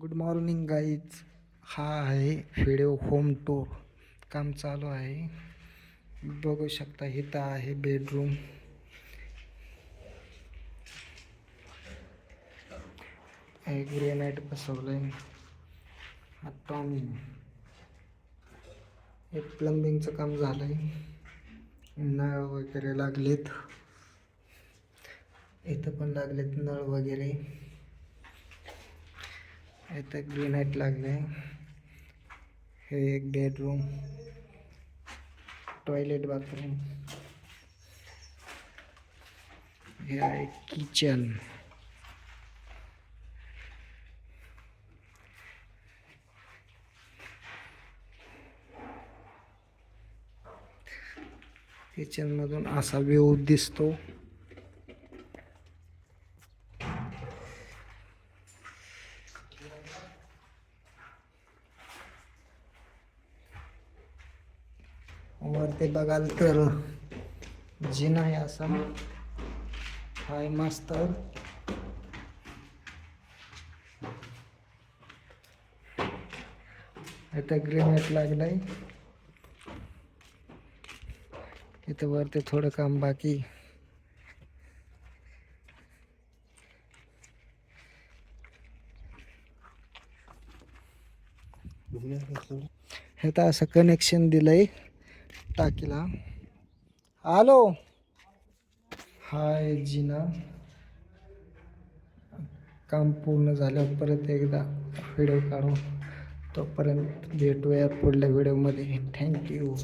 Good morning guys. हा आहे video home tour. काम चालू आहे. बघू शकता इथं आहे बेडरूम. ग्रेनाइट बसवलंय. आता एक प्लंबिंगचं काम झालंय. नळ वगैरे लागलेत. इथं पण लागलेत नळ वगैरे. इथं ग्रेनाइट लागलंय. हे एक बेडरूम, टॉयलेट, बाथरूम. हे आहे किचन. किचन मधून असा व्ह्यू दिसतो. वरती बघाल तर जिना आहे असा. हाय मस्त. इथं ग्रेनाइट लागलाय. इथं वरती थोडं काम बाकी. हे तर असं कनेक्शन दिलंय टाकीला. हॅलो. हाय जिना. काम पूर्ण झाल्यावर परत एकदा व्हिडिओ काढू. तोपर्यंत भेटूया पुढल्या व्हिडिओमध्ये. थँक्यू.